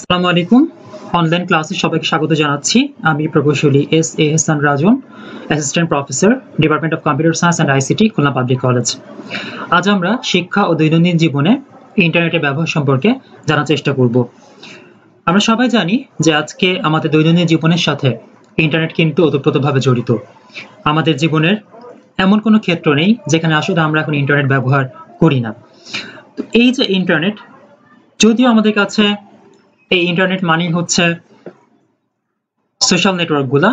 আসসালামু আলাইকুম। অনলাইন ক্লাসে সবাইকে স্বাগত জানাচ্ছি। আমি প্রকৌশলী S A Hasan Rajan, assistant professor, department of computer science and ICT, Khulna public college. আজ আমরা শিক্ষা ও দৈনন্দিন জীবনে ইন্টারনেটের ব্যবহার সম্পর্কে জানার চেষ্টা করব। আমরা সবাই জানি যে আজকে আমাদের দৈনন্দিন জীবনের সাথে ইন্টারনেট কিন্তু ওতপ্রোতভাবে জড়িত। আমাদের জীবনের এমন কোনো ক্ষেত্র নেই যেখানে আসলে আমরা এখন ইন্টারনেট ব্যবহার করি না। তো এই যে ইন্টারনেট, যদিও আমাদের কাছে এই ইন্টারনেট মানেই হচ্ছে সোশ্যাল নেটওয়ার্কগুলা,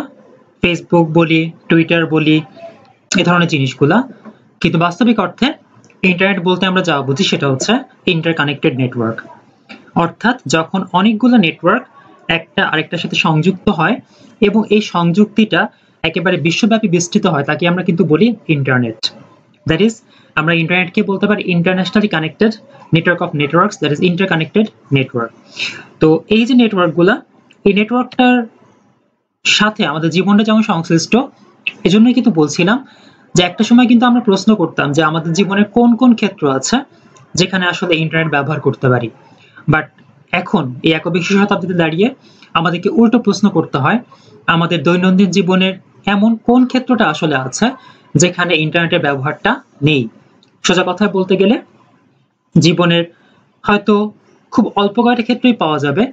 ফেসবুক বলি, টুইটার বলি, এই ধরনের জিনিসগুলা, কিন্তু বাস্তবিক অর্থে ইন্টারনেট বলতে আমরা যা বুঝি সেটা হচ্ছে ইন্টারকানেক্টেড নেটওয়ার্ক। অর্থাৎ যখন অনেকগুলো নেটওয়ার্ক একটা আরেকটার সাথে সংযুক্ত হয় এবং এই সংযুক্তিটা একেবারে বিশ্বব্যাপী বিস্তৃত হয়, তাকে আমরা কিন্তু বলি ইন্টারনেট। দ্যাট ইজ, আমরা ইন্টারনেটকে বলতে পারি internationally connected network of networks, that is interconnected network. তো এই যে নেটওয়ার্কগুলা, এই নেটওয়ার্কটার সাথে আমাদের জীবনটা যেমন সংশ্লিষ্ট, এজন্যই কিন্তু বলছিলাম যে একটা সময় কিন্তু আমরা প্রশ্ন করতাম যে আমাদের জীবনের কোন কোন ক্ষেত্র আছে যেখানে আসলে ইন্টারনেট ব্যবহার করতে পারি। বাট এখন এই একবিংশ শতাব্দীতে দাঁড়িয়ে আমাদেরকে উল্টো প্রশ্ন করতে হয়, আমাদের দৈনন্দিন জীবনের এমন কোন ক্ষেত্রটা আসলে আছে যেখানে ইন্টারনেটের ব্যবহারটা নেই। সোজা কথায় বলতে গেলে জীবনের হয়তো খুব অল্প কয়েকটা ক্ষেত্রেই পাওয়া যাবে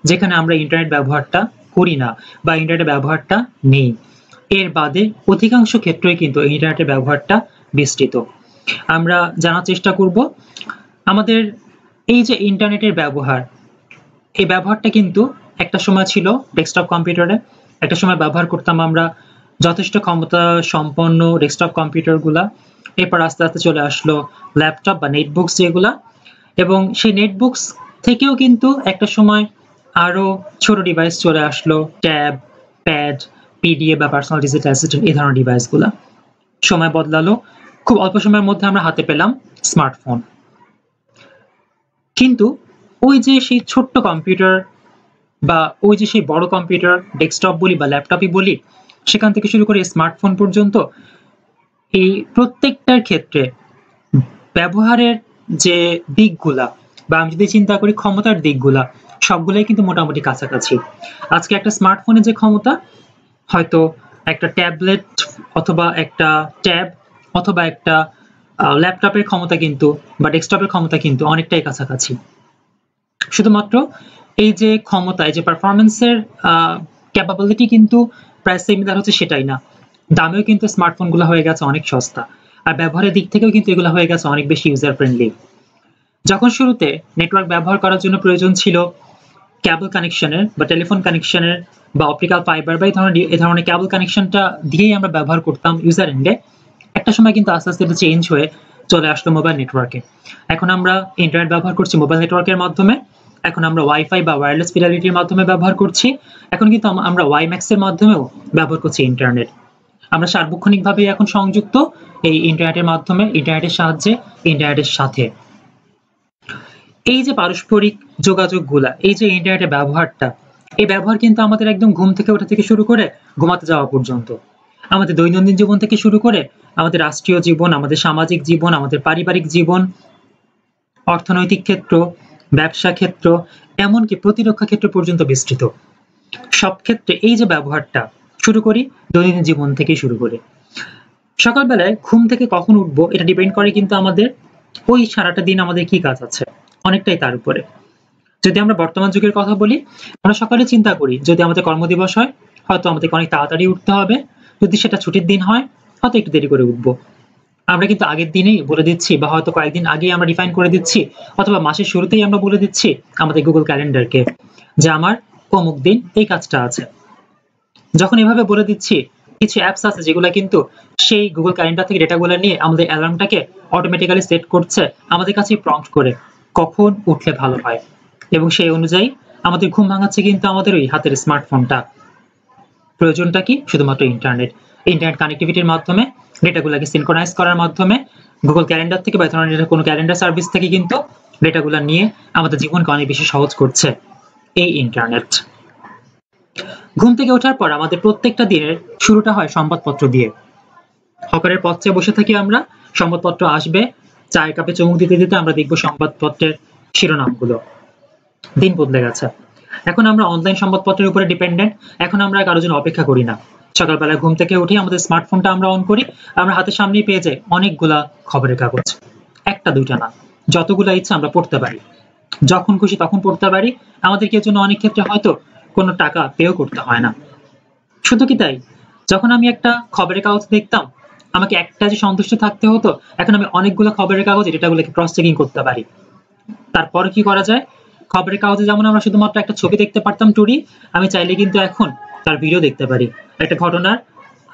যেখানে আমরা ইন্টারনেট ব্যবহারটা করি না বা ইন্টারনেটের ব্যবহারটা নেই। এর বাদে অধিকাংশ ক্ষেত্রেই কিন্তু ইন্টারনেটের ব্যবহারটা বিস্তৃত। আমরা জানার চেষ্টা করব আমাদের এই যে ইন্টারনেটের ব্যবহার, এই ব্যবহারটা কিন্তু একটা সময় ছিল ডেস্কটপ কম্পিউটারে, একটা সময় ব্যবহার করতাম আমরা যথেষ্ট ক্ষমতা সম্পন্ন ডেস্কটপ কম্পিউটারগুলা। এরপর আস্তে আস্তে চলে আসলো ল্যাপটপ বা নেটবুকস যেগুলা, এবং সেই নেটবুকস থেকেও কিন্তু একটা সময় আরো ছোট ডিভাইস চলে আসলো, ট্যাব, প্যাড, পিডিএ বা পার্সোনাল ডিজিটাল অ্যাসিস্ট্যান্ট, এই ধরনের ডিভাইসগুলা। সময় বদলালো, খুব অল্প সময়ের মধ্যে আমরা হাতে পেলাম স্মার্টফোন। কিন্তু ওই যে সেই ছোট্ট কম্পিউটার বা ওই যে সেই বড় কম্পিউটার, ডেস্কটপ বলি বা ল্যাপটপই বলি, সেখান থেকে শুরু করে স্মার্টফোন পর্যন্ত, এই প্রত্যেকটার ক্ষেত্রে ব্যবহারের যে দিকগুলা বা আমি যদি চিন্তা করি ক্ষমতার দিকগুলা, সবগুলাই কিন্তু মোটামুটি কাছাকাছি। আজকে একটা স্মার্টফোনের যে ক্ষমতা, হয়তো একটা ট্যাবলেট অথবা একটা ট্যাব অথবা একটা ল্যাপটপের ক্ষমতা কিন্তু বা ডেস্কটপের ক্ষমতা কিন্তু অনেকটাই কাছাকাছি। শুধুমাত্র এই যে ক্ষমতা, এই যে পারফরমেন্সের ক্যাপাবিলিটি কিন্তু প্রায় সিমিলার হচ্ছে সেটাই না, দামেও কিন্তু স্মার্টফোনগুলো হয়ে গেছে অনেক সস্তা, আর ব্যবহারের দিক থেকেও কিন্তু এগুলো হয়ে গেছে অনেক বেশি ইউজার ফ্রেন্ডলি। যখন শুরুতে নেটওয়ার্ক ব্যবহার করার জন্য প্রয়োজন ছিল ক্যাবল কানেকশনের বা টেলিফোন কানেকশনের বা অপটিক্যাল ফাইবার বা এই ধরনের ক্যাবল কানেকশনটা দিয়েই আমরা ব্যবহার করতাম ইউজার এন্ডে, একটা সময় কিন্তু আস্তে আস্তে এটা চেঞ্জ হয়ে চলে আসলো মোবাইল নেটওয়ার্কে। এখন আমরা ইন্টারনেট ব্যবহার করছি মোবাইল নেটওয়ার্কের মাধ্যমে, এখন আমরা ওয়াইফাই বা ওয়্যারলেস ফিডেলিটির মাধ্যমে ব্যবহার করছি, এখন কিন্তু আমরা ওয়াইম্যাক্স এর মাধ্যমেও ব্যবহার করছি ইন্টারনেট। আমরা সার্বক্ষণিকভাবে এখন সংযুক্ত এই ইন্টারনেটের মাধ্যমে, ইন্টারনেটের সাহায্যে, ইন্টারনেটের সাথে। এই যে পারস্পরিক যোগাযোগগুলা, এই যে ইন্টারনেটের ব্যবহারটা, এই ব্যবহার কিন্তু আমাদের একদম ঘুম থেকে ওঠা থেকে শুরু করে ঘুমাতে যাওয়া পর্যন্ত, আমাদের দৈনন্দিন জীবন থেকে শুরু করে আমাদের রাষ্ট্রীয় জীবন, আমাদের সামাজিক জীবন, আমাদের পারিবারিক জীবন, অর্থনৈতিক ক্ষেত্র, ব্যবসা ক্ষেত্র, এমনকি প্রতিরক্ষা ক্ষেত্র পর্যন্ত বিস্তৃত। সব ক্ষেত্রে এই যে ব্যবহারটা, শুরু করি দৈনন্দিন জীবন থেকেই শুরু করে। সকালবেলায় ঘুম থেকে কখন উঠবো এটা ডিপেন্ড করে কিন্তু আমাদের ওই সারাটা দিন আমাদের কি কাজ আছে, অনেকটাই তার উপরে। যদি আমরা বর্তমান যুগের কথা বলি, আমরা সকালে চিন্তা করি যদি আমাদের কর্মদিবস হয় হয়তো আমাদেরকে অনেক তাড়াতাড়ি উঠতে হবে, যদি সেটা ছুটির দিন হয় হয়তো একটু দেরি করে উঠবো। আমরা কিন্তু আগের দিনেই বলে দিচ্ছি বা হয়তো কয়েকদিন আগেই আমরা ডিফাইন করে দিচ্ছি, অথবা মাসের শুরুতেই আমরা বলে দিচ্ছি আমাদের গুগল ক্যালেন্ডারকে যে আমার অমুক দিন এই কাজটা আছে। যখন এভাবে বলে দিচ্ছি, কিছু অ্যাপস আছে যেগুলো কিন্তু সেই গুগল ক্যালেন্ডার থেকে ডেটাগুলো নিয়ে আমাদের অ্যালার্মটাকে অটোমেটিক্যালি সেট করছে আমাদের কাছে প্রম্পট করে কখন উঠলে ভালো হয়, এবং সেই অনুযায়ী আমাদের ঘুম ভাঙাচ্ছে কিন্তু আমাদের ওই হাতের স্মার্টফোনটা। প্রয়োজনটা কি? শুধুমাত্র ইন্টারনেট। ইন্টারনেট কানেক্টিভিটির মাধ্যমে ডেটাগুলোকে সিনক্রোনাইজ করার মাধ্যমে গুগল ক্যালেন্ডার থেকে বা ধরনের কোনো ক্যালেন্ডার সার্ভিস থেকে কিন্তু ডেটাগুলো নিয়ে আমাদের জীবনকে অনেক বেশি সহজ করছে এই ইন্টারনেট। ঘুম থেকে ওঠার পর আমাদের প্রত্যেকটা দিনের শুরুটা হয় সংবাদপত্র দিয়ে। হকারের পথ চেয়ে বসে থাকি আমরা, সংবাদপত্র আসবে, চায়ের কাপে চুমুক দিতে দিতে আমরা দেখবো সংবাদপত্রের শিরোনামগুলো। দিন বদলে গেছে। এখন আমরা অনলাইন সংবাদপত্রের উপরে ডিপেন্ডেন্ট। এখন আমরা কারোর জন্য অপেক্ষা করি না। সকালবেলা ঘুম থেকে উঠে আমাদের স্মার্টফোনটা আমরা অন করি, আমরা হাতের সামনেই পেয়ে যাই অনেকগুলা খবরের কাগজ, একটা দুইটা না, যতগুলা ইচ্ছা আমরা পড়তে পারি, যখন খুশি তখন পড়তে পারি। আমাদেরকে এর জন্য অনেক ক্ষেত্রে হয়তো কোনো টাকা পেও করতে হয় না। শুধু কি তাই, যখন আমি একটা খবরের কাগজ দেখতাম আমাকে একটা যে সন্তুষ্ট থাকতে হতো, এখন আমি অনেকগুলো খবরের কাগজ ডেটাগুলোকে ক্রস চেকিং করতে পারি। তারপরে কি করা যায়, খবরের কাগজে যেমন আমরা শুধুমাত্র একটা ছবি দেখতে পারতাম টুরি, আমি চাইলে কিন্তু এখন তার ভিডিও দেখতে পারি। একটা ঘটনার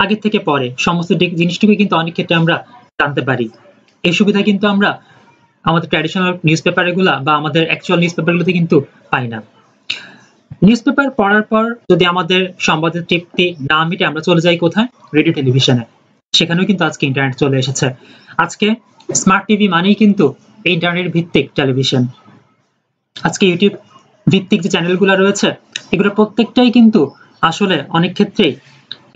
আগে থেকে পরে সমস্ত জিনিসটুকু কিন্তু অনেক ক্ষেত্রে আমরা জানতে পারি। এই সুবিধা কিন্তু আমরা আমাদের ট্র্যাডিশনাল নিউজ পেপারগুলা বা আমাদের অ্যাকচুয়াল নিউজ পেপারগুলোতে কিন্তু পাই না। নিউজ পেপার পড়ার পর যদি আমাদের সংবাদের তৃপ্তি না মিটে, আমরা চলে যাই কোথায়, রেডিও টেলিভিশনে। সেখানেও কিন্তু আজকে ইন্টারনেট চলে এসেছে। আজকে স্মার্ট টিভি মানেই কিন্তু ইন্টারনেট ভিত্তিক টেলিভিশন। আজকে ইউটিউব ভিত্তিক যে চ্যানেলগুলো রয়েছে এগুলো প্রত্যেকটাই কিন্তু আসলে অনেক ক্ষেত্রেই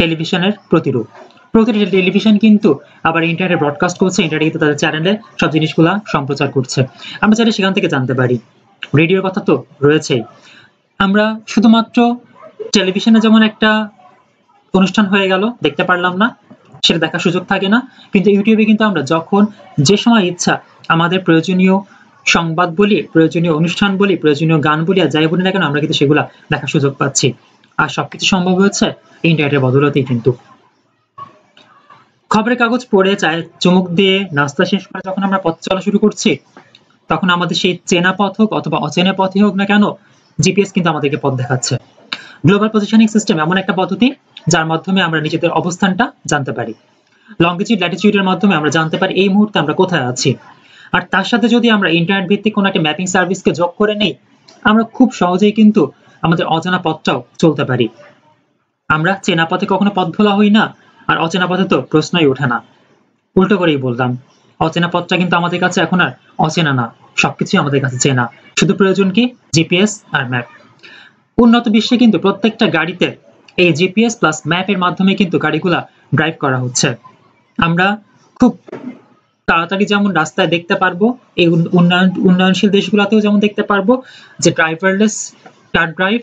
টেলিভিশনের প্রতিরূপ। প্রতিটি টেলিভিশন কিন্তু আবার ইন্টারনেটে ব্রডকাস্ট করছে, ইন্টারনেটে কিন্তু তাদের চ্যানেলে সব জিনিসগুলা সম্প্রচার করছে। আমরা চাইলে সেখান থেকে জানতে পারি। রেডিওর কথা তো রয়েছেই। আমরা শুধুমাত্র টেলিভিশনে যেমন একটা অনুষ্ঠান হয়ে গেল দেখতে পারলাম না, সেটা দেখার সুযোগ থাকে না, কিন্তু ইউটিউবে কিন্তু আমরা যখন যে সময় ইচ্ছা আমাদের প্রয়োজনীয় সংবাদ বলি, প্রয়োজনীয় অনুষ্ঠান বলি, প্রয়োজনীয় গান বলি, আর যাই বলি না কেন আমরা কিন্তু সেগুলা দেখার সুযোগ পাচ্ছি। আর সবকিছু সম্ভব হচ্ছে ইন্টারনেটের বদৌলতেই। কিন্তু খবরের কাগজ পড়ে চায়ে চুমুক দিয়ে নাস্তা শেষ করে যখন আমরা পথ চলা শুরু করছি, তখন আমাদের সেই চেনা পথ হোক অথবা অচেনা পথই হোক না কেন, জিপিএস কিন্তু আমাদেরকে পথ দেখাচ্ছে। গ্লোবাল পজিশনিং সিস্টেম এমন একটা পদ্ধতি যার মাধ্যমে আমরা নিজেদের অবস্থানটা জানতে পারি। লঙ্গিটিউড ল্যাটিটিউডের মাধ্যমে আমরা জানতে পারি এই মুহূর্তে আমরা কোথায় আছি। আর তার সাথে যদি আমরা ইন্টারনেট ভিত্তিক কোনো একটা ম্যাপিং সার্ভিসকে যোগ করে নেই, আমরা খুব সহজেই কিন্তু আমাদের অজানা পথটাও চলতে পারি। আমরা চেনা পথে কখনো পথ ভোলা হই না, আর অচেনা পথে তো প্রশ্নই ওঠে না। উল্টো করেই বললাম, অচেনা পথটা কিন্তু আমাদের কাছে এখন আর অচেনা না, সবকিছুই আমাদের কাছে চেনা। শুধু প্রয়োজন কি, জিপিএস আর ম্যাপ। উন্নত বিশ্বে কিন্তু প্রত্যেকটা গাড়িতে এই জিপিএস প্লাস ম্যাপের মাধ্যমে কিন্তু গাড়িগুলা ড্রাইভ করা হচ্ছে। আমরা খুব তাড়াতাড়ি যেমন রাস্তায় দেখতে পারবো, এই উন্নয়নশীল দেশগুলোতেও যেমন দেখতে পারবো যে driverless car drive,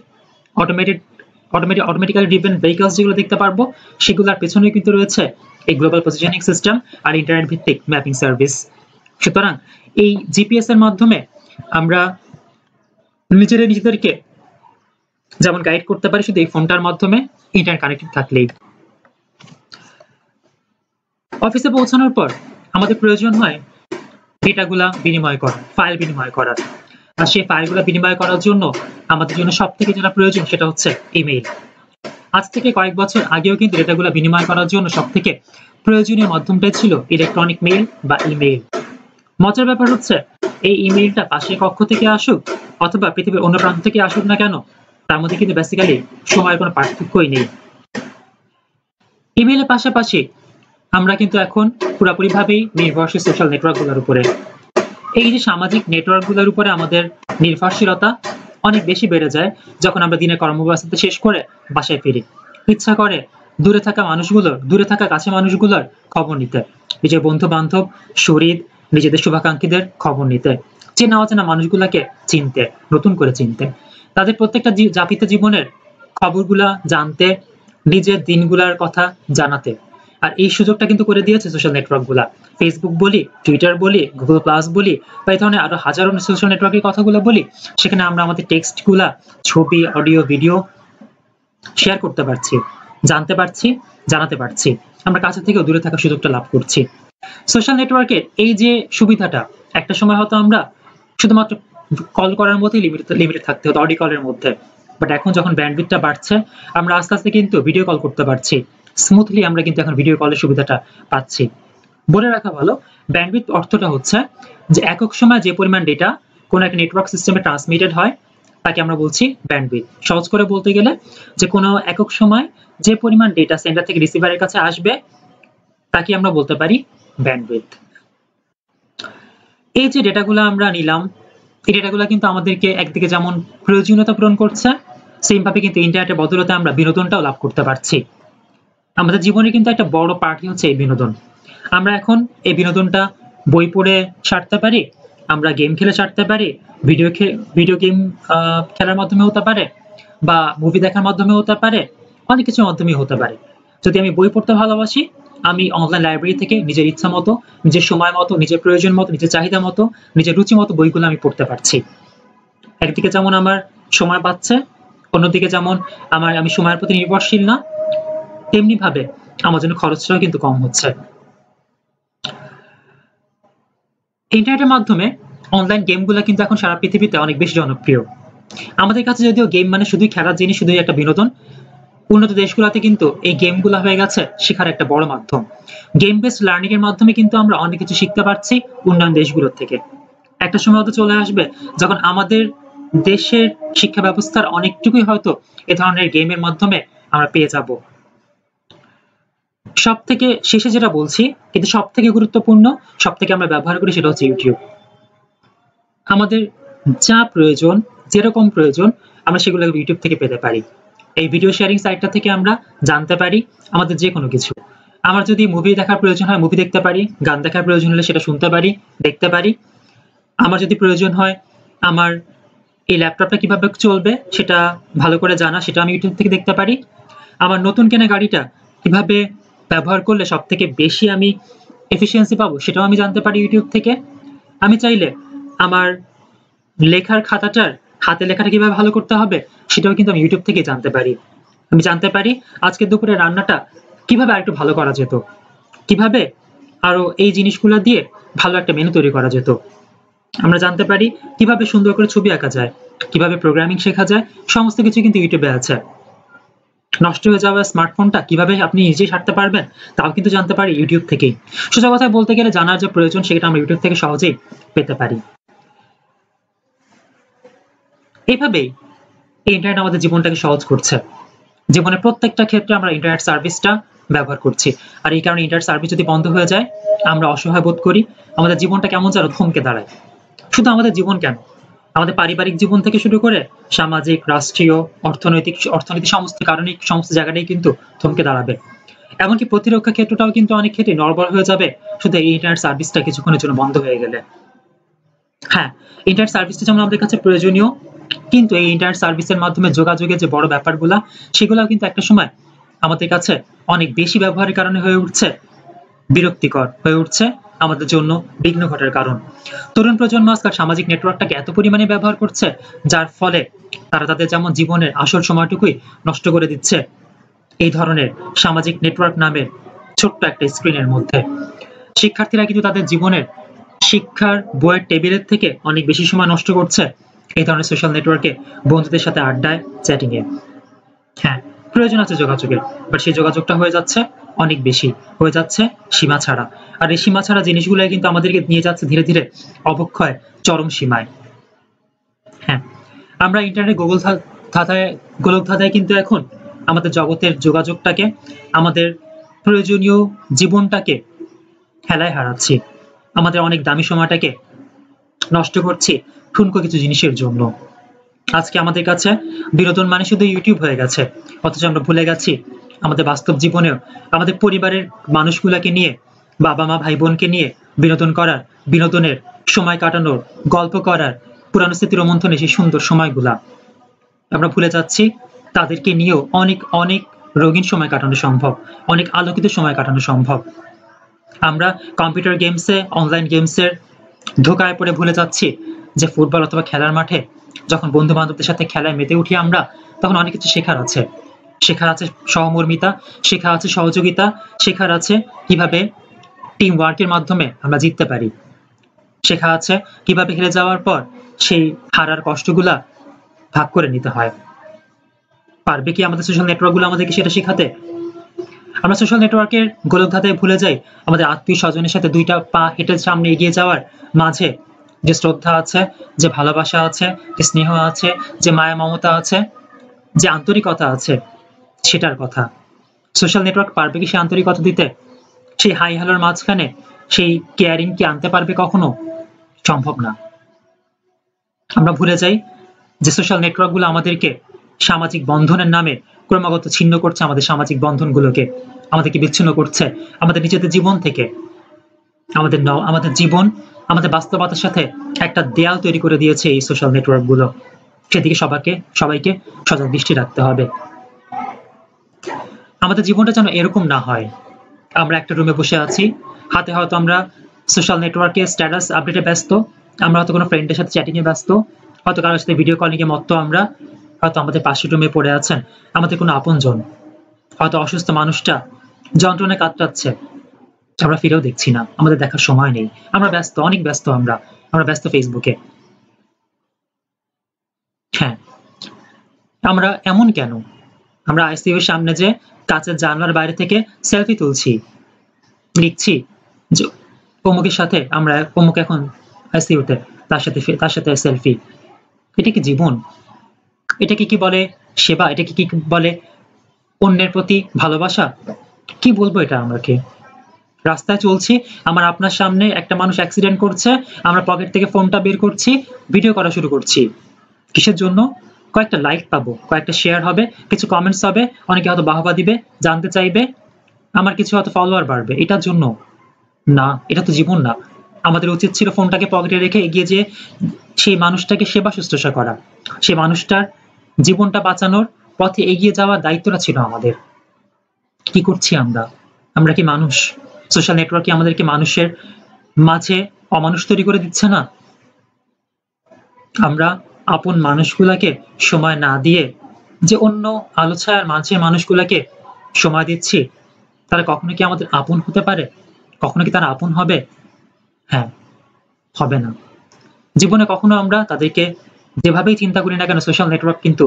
automatically driven vehicles যেগুলো দেখতে পারবো, সেগুলোর পেছনে কিন্তু রয়েছে এই গ্লোবাল পজিশনিং সিস্টেম আর ইন্টারনেট ভিত্তিক ম্যাপিং সার্ভিস। সুতরাং এই জিপিএস এর মাধ্যমে আমরা নিজেদেরকে যেমন গাইড করতে পারি শুধু এই ফোনটার মাধ্যমে, ইন্টারনেট কানেক্টেড থাকলেই। অফিসে পৌঁছানোর পর আমাদের প্রয়োজন হয় ডেটাগুলা বিনিময় করা, ফাইল বিনিময় করার। আর সেই ফাইলগুলো বিনিময় করার জন্য আমাদের জন্য সব থেকে যেটা প্রয়োজন সেটা হচ্ছে ইমেইল। আজ থেকে কয়েক বছর আগেও কিন্তু ডেটাগুলো বিনিময় করার জন্য সব থেকে প্রয়োজনীয় মাধ্যমটাই ছিল ইলেকট্রনিক মেইল বা ইমেইল। মজার ব্যাপার হচ্ছে এই ইমেইলটা পাশের কক্ষ থেকে আসুক অথবা পৃথিবীর অন্য প্রান্ত থেকে আসুক না কেন, তার মধ্যে কিন্তু বেসিক্যালি সময়ের কোনো পার্থক্যই নেই। ইমেইলের পাশাপাশি আমরা কিন্তু এখন পুরোপুরিভাবেই নির্ভরশীল সোশ্যাল নেটওয়ার্কগুলোর উপরে। এই যে সামাজিক নেটওয়ার্কগুলোর উপরে আমাদের নির্ভরশীলতা অনেক বেশি বেড়ে যায় যখন আমরা দিনের কর্মব্যস্ততা শেষ করে বাসায় ফিরি। ইচ্ছা করে দূরে থাকা কাছের মানুষগুলোর খবর নিতে, নিজের বন্ধু বান্ধব, শরীর, নিজেদের শুভাকাঙ্ক্ষীদের খবর নিতে, চেনা অচেনা মানুষগুলোকে চিনতে, নতুন করে চিনতে, তাদের প্রত্যেকটা যাপিত জীবনের খবরগুলা জানতে, নিজের দিনগুলার কথা জানাতে। আর এই সুযোগটা কিন্তু করে দিয়েছে সোশ্যাল নেটওয়ার্কগুলা। ফেসবুক বলি, টুইটার বলি, গুগল প্লাস বলি, বা এই ধরনের আরো হাজারো সোশ্যাল নেটওয়ার্কের কথাগুলো বলি, সেখানে আমরা আমাদের টেক্সটগুলা, ছবি, অডিও, ভিডিও শেয়ার করতে পারছি, জানতে পারছি, জানাতে পারছি। আমরা কাছে থেকেও দূরে থাকার সুযোগটা লাভ করছি। সোশ্যাল নেটওয়ার্কের এই যে সুবিধাটা, একটা সময় হয়তো আমরা শুধুমাত্র কল করার মধ্যেই লিমিটেড থাকতে হতো, অডিও কলের মধ্যে। বাট এখন যখন ব্যান্ডউইথটা বাড়ছে, আমরা আস্তে আস্তে কিন্তু ভিডিও কল করতে পারছি। স্মুথলি আমরা কিন্তু এখন ভিডিও কলের সুবিধাটা পাচ্ছি। বলে রাখা ভালো, ব্যান্ডউইথ অর্থটা হচ্ছে যে একক সময় যে পরিমাণ ডেটা কোনো একটা নেটওয়ার্ক সিস্টেমে ট্রান্সমিটেড হয় তাকে আমরা বলছি ব্যান্ডউইথ। সহজ করে বলতে গেলে যে কোনো একক সময় যে পরিমাণ ডেটা সেন্টার থেকে রিসিভারের কাছে আসবে তাকে আমরা বলতে পারি ব্যান্ডউইথ। এই যে ডেটাগুলো আমরা নিলাম, এই ডেটাগুলো কিন্তু আমাদেরকে একদিকে যেমন প্রয়োজনীয়তা পূরণ করছে, সেম ভাবে কিন্তু ইন্টারনেটের বদৌলতে আমরা বিনোদনটাও লাভ করতে পারছি। আমাদের জীবনে কিন্তু একটা বড় পার্টই হচ্ছে এই বিনোদন। আমরা এখন এই বিনোদনটা বই পড়ে ছাড়তে পারি, আমরা গেম খেলে ছাড়তে পারি, ভিডিও গেম খেলার মাধ্যমে হতে পারে, বা মুভি দেখার মাধ্যমে হতে পারে, অনেক কিছুর মাধ্যমেই হতে পারে। যদি আমি বই পড়তে ভালোবাসি, আমি অনলাইন লাইব্রেরি থেকে নিজের ইচ্ছা মতো, নিজের সময় মতো, নিজের প্রয়োজন মতো, নিজের চাহিদা মতো, নিজের রুচি মতো বইগুলো আমি পড়তে পারছি। একদিকে যেমন আমার সময় বাঁচছে, অন্যদিকে যেমন আমি সময়ের প্রতি নির্ভরশীল না, তেমনি ভাবে আমার জন্য খরচটাও কিন্তু কম হচ্ছে। ইন্টারনেটের মাধ্যমে অনলাইন গেমগুলো কিন্তু এখন সারা পৃথিবীতে অনেক বেশি জনপ্রিয়। আমাদের কাছে যদিও গেম মানে শুধুই খেলার জিনিস, শুধুই একটা বিনোদন, উন্নত দেশগুলোতে কিন্তু এই গেমগুলো হয়ে গেছে শেখার একটা বড় মাধ্যম। গেম বেসড লার্নিং এর মাধ্যমে কিন্তু আমরা অনেক কিছু শিখতে পারছি উন্নয়ন দেশগুলোর থেকে। একটা সময় হয়তো চলে আসবে যখন আমাদের দেশের শিক্ষা ব্যবস্থার অনেকটুকুই হয়তো এ ধরনের গেমের মাধ্যমে আমরা পেয়ে যাব। সব থেকে শেষে যেটা বলছি, কিন্তু সব থেকে গুরুত্বপূর্ণ, সব থেকে আমরা ব্যবহার করি, সেটা হচ্ছে ইউটিউব। আমাদের যা প্রয়োজন, যেরকম প্রয়োজন, আমরা সেগুলো ইউটিউব থেকে পেতে পারি। এই ভিডিও শেয়ারিং সাইটটা থেকে আমরা জানতে পারি আমাদের যে কোনো কিছু। আমার যদি মুভি দেখার প্রয়োজন হয় মুভি দেখতে পারি, গান দেখার প্রয়োজন হলে সেটা শুনতে পারি, দেখতে পারি। আমার যদি প্রয়োজন হয় আমার এই ল্যাপটপটা কিভাবে চলবে সেটা ভালো করে জানা, সেটা আমি ইউটিউব থেকে দেখতে পারি। আমার নতুন কেনা গাড়িটা কিভাবে ব্যবহার করলে সব থেকে বেশি আমি এফিসিয়েন্সি পাবো সেটাও আমি জানতে পারি ইউটিউব থেকে। আমি চাইলে আমার লেখার খাতাটার হাতে লেখাটা কিভাবে ভালো করতে হবে সেটাও কিন্তু আমি ইউটিউব থেকে জানতে পারি। আমি জানতে পারি আজকে দুপুরে রান্নাটা কিভাবে আরেকটু ভালো করা যেত, কিভাবে আরো এই জিনিসগুলো দিয়ে ভালো একটা মেনু তৈরি করা যেত। আমরা জানতে পারি কিভাবে সুন্দর করে ছবি আঁকা যায়, কিভাবে প্রোগ্রামিং শেখা যায়, সমস্ত কিছু কিন্তু ইউটিউবে আছে। নষ্ট হয়ে যাওয়া স্মার্টফোনটা কিভাবে আপনি নিজেই সারতে পারবেন তাও কিন্তু জানতে পারি ইউটিউব থেকেই। সোজা কথায় বলতে গেলে জানার যে প্রয়োজন সেটা আমরা ইউটিউব থেকে সহজেই পেতে পারি। এইভাবেই এই ইন্টারনেট আমাদের জীবনটাকে সহজ করছে। জীবনের প্রত্যেকটা ক্ষেত্রে আমরা ইন্টারনেট সার্ভিসটা ব্যবহার করছি। আর এই কারণে ইন্টারনেট সার্ভিস যদি বন্ধ হয়ে যায় আমরা অসহায় বোধ করি, আমাদের জীবনটা কেমন যেন থমকে দাঁড়ায়। শুধু আমাদের জীবন কেন, আমাদের পারিবারিক জীবন থেকে শুরু করে সামাজিক, রাষ্ট্রীয়, অর্থনৈতিক সমস্ত কারণেই, সমস্ত জায়গাটাই কিন্তু থমকে দাঁড়াবে। এমনকি প্রতিরক্ষা ক্ষেত্রটাও কিন্তু অনেক ক্ষেত্রে নড়বড় হয়ে যাবে শুধু এই ইন্টারনেট সার্ভিসটা কিছুক্ষণের জন্য বন্ধ হয়ে গেলে। হ্যাঁ, ইন্টারনেট সার্ভিসটা যেমন আমাদের কাছে প্রয়োজনীয়, কিন্তু এই ইন্টারনেট সার্ভিসের মাধ্যমে যোগাযোগের যে বড় ব্যাপারগুলা সেগুলোও কিন্তু একটা সময় আমাদের কাছে অনেক বেশি ব্যবহারের কারণে হয়ে উঠছে বিরক্তিকর, হয়ে উঠছে আমাদের জন্য বিঘ্ন ঘটার কারণ। তরুণ প্রজন্ম আজকাল সামাজিক নেটওয়ার্কটাকে এত পরিমাণে ব্যবহার করছে যার ফলে তারা তাদের যেমন জীবনের আসল সময়টুকুই নষ্ট করে দিচ্ছে এই ধরনের সামাজিক নেটওয়ার্ক নামের ছোট্ট একটা স্ক্রিনের মধ্যে। শিক্ষার্থীরা কিন্তু তাদের জীবনের শিক্ষার বইয়ের টেবিলের থেকে অনেক বেশি সময় নষ্ট করছে এই ধরনের সোশ্যাল নেটওয়ার্কে, বন্ধুদের সাথে আড্ডায়, চ্যাটিং এ। হ্যাঁ, প্রয়োজন আছে যোগাযোগের, বাট সেই যোগাযোগটা হয়ে যাচ্ছে অনেক বেশি, হয়ে যাচ্ছে সীমা ছাড়া। আর এই সীমা ছাড়া জিনিসগুলো কিন্তু আমাদেরকে নিয়ে যাচ্ছে ধীরে ধীরে অবক্ষয় চরম সীমায়। হ্যাঁ, আমরা ইন্টারনেট গোলক ধাঁধায় কিন্তু এখন আমাদের জগতের যোগাযোগটাকে, আমাদের প্রয়োজনীয় জীবনটাকে হেলায় হারাচ্ছি, আমাদের অনেক দামি সময়টাকে নষ্ট করছি ঠুনকো কিছু জিনিসের জন্য। আজকে আমাদের কাছে বিনোদন মানে শুধু ইউটিউব হয়ে গেছে, অথচ আমরা ভুলে গেছি আমাদের বাস্তব জীবনেও আমাদের পরিবারের মানুষগুলাকে নিয়ে, বাবা মা ভাই বোনকে নিয়ে বিনোদন করার, বিনোদনের সময় কাটানোর, গল্প করার, পুরানো স্মৃতি রোমন্থনের সেই সুন্দর সময়গুলা আমরা ভুলে যাচ্ছি। তাদেরকে নিয়েও অনেক অনেক রঙিন সময় কাটানো সম্ভব, অনেক আলোকিত সময় কাটানো সম্ভব। আমরা কম্পিউটার গেমসে, অনলাইন গেমসের ধোঁকায় পড়ে ভুলে যাচ্ছি যে ফুটবল অথবা খেলার মাঠে যখন বন্ধু বান্ধবদের সাথে খেলায় মেতে উঠি আমরা, তখন অনেক কিছু শেখার আছে। শেখার আছে সহমর্মিতা, শেখার আছে সহযোগিতা, শেখার আছে কিভাবে টিম ওয়ার্কের মাধ্যমে আমরা জিততে পারি, শেখা আছে কিভাবে হেরে যাওয়ার পর সেই হারার কষ্টগুলা ভাগ করে নিতে হয়। পারবে কি আমাদের সোশ্যাল নেটওয়ার্কগুলো আমাদেরকে সেটা শেখাতে? আমরা সোশ্যাল নেটওয়ার্কের গোলকধাঁধায় ভুলে যাই আমাদের আত্মীয় স্বজনের সাথে দুইটা পা হেঁটে সামনে এগিয়ে যাওয়ার মাঝে যে শ্রদ্ধা আছে, যে ভালোবাসা আছে, যে স্নেহ আছে, যে মায়া মমতা আছে, যে আন্তরিকতা আছে, সেটার কথা। সোশ্যাল নেটওয়ার্ক পারবে কি সেই আন্তরিকতা দিতে? সেই হাই হ্যালোর মাঝখানে সেই কেয়ারিং কি আনতে পারবে কখনো? সম্ভব না। আমরা ভুলে যাই যে সোশ্যাল নেটওয়ার্কগুলো আমাদেরকে সামাজিক বন্ধনের নামে ক্রমাগত ছিন্ন করছে, আমাদের সামাজিক বন্ধনগুলোকে আমাদেরকে বিচ্ছিন্ন করছে আমাদের নিজেদের জীবন থেকে। আমাদের জীবন, আমাদের বাস্তবতার সাথে একটা দেয়াল তৈরি করে দিয়েছে এই সোশ্যাল নেটওয়ার্কগুলো। সেদিকে সবাইকে সজাগ দৃষ্টি রাখতে হবে। আমাদের জীবনটা যেন এরকম না হয় আমরা একটা রুমে বসে আছি, হাতে হয়তো আমরা সোশ্যাল নেটওয়ার্কে স্ট্যাটাস আপডেটে ব্যস্ত, আমরা হয়তো কোনো ফ্রেন্ডের সাথে চ্যাটিং এ ব্যস্ত, হয়তো কারোর সাথে ভিডিও কলিং এ মত্ত আমরা, হয়তো আমাদের পাশের রুমে পড়ে আছেন আমাদের কোনো আপনজন, হয়তো অসুস্থ মানুষটা যন্ত্রণায় কাতরাচ্ছে, আমরা ফিরেও দেখছি না, আমাদের দেখার সময় নেই, আমরা ব্যস্ত, অনেক ব্যস্ত, আমরা ব্যস্ত ফেসবুকে। হ্যাঁ, আমরা এমন কেন? আমরা আইসিইউ এর সামনে যে কাঁচের জানলার বাইরে থেকে সেলফি তুলছি, লিখছি যে অমুকের সাথে অমুক এখন আইসিইউতে, তার সাথে সেলফি। এটা কি জীবন? এটাকে কি বলে সেবা? এটাকে কি বলে অন্যের প্রতি ভালোবাসা? কি বলবো এটা আমাকে? রাস্তায় চলছি, আপনার সামনে একটা মানুষ অ্যাক্সিডেন্ট করছে, আমরা পকেট থেকে ফোনটা বের করছি, ভিডিও করা শুরু করছি। কিসের জন্য? কয়েকটা লাইক পাবো, কয়েকটা শেয়ার হবে, কিছু কমেন্টস হবে, অনেকে হয়তো বাহবা দিবে, জানতে চাইবে, আমার কিছু হয়তো ফলোয়ার বাড়বে, এটার জন্য না। এটা তো জীবন না। আমাদের উচিত ছিল ফোনটাকে পকেটে রেখে এগিয়ে যেয়ে সেই মানুষটাকে সেবা শুশ্রূষা করা, সেই মানুষটার জীবনটা বাঁচানোর পথে এগিয়ে যাওয়ার দায়িত্বটা ছিল আমাদের। কি করছি আমরা? আমরা কি মানুষ? সোশ্যাল নেটওয়ার্ক কি আমাদেরকে মানুষের মাঝে অমানুষ তৈরি করে দিচ্ছে না? আমরা আপন মানুষগুলাকে সময় না দিয়ে যে অন্য আলো ছায়ার মাঝে মানুষগুলাকে সময় দিচ্ছি, তারা কখনো কি আমাদের আপন হতে পারে? কখনো কি তারা আপন হবে? হ্যাঁ, হবে না। জীবনে কখনো আমরা তাদেরকে যেভাবেই চিন্তা করি না কেন, সোশ্যাল নেটওয়ার্ক কিন্তু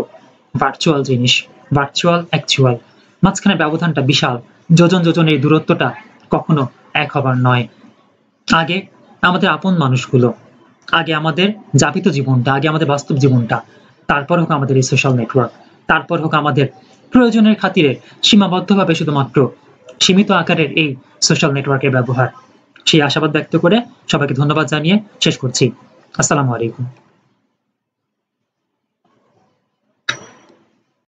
ভার্চুয়াল জিনিস, ভার্চুয়াল অ্যাকচুয়াল, মাঝখানে ব্যবধানটা বিশাল, যোজন এই দূরত্বটা কখনো এক হবার নয়। আগে আমাদের আপন মানুষগুলো, আগে আমাদের যাপিত জীবনটা, আগে আমাদের বাস্তব জীবনটা, তারপর হোক আমাদের এই সোশ্যাল নেটওয়ার্ক, তারপর হোক আমাদের প্রয়োজনের খাতিরে সীমাবদ্ধভাবে শুধুমাত্র সীমিত আকারের এই সোশ্যাল নেটওয়ার্কের ব্যবহার। সেই আশাবাদ ব্যক্ত করে সবাইকে ধন্যবাদ জানিয়ে শেষ করছি। আসসালামু আলাইকুম।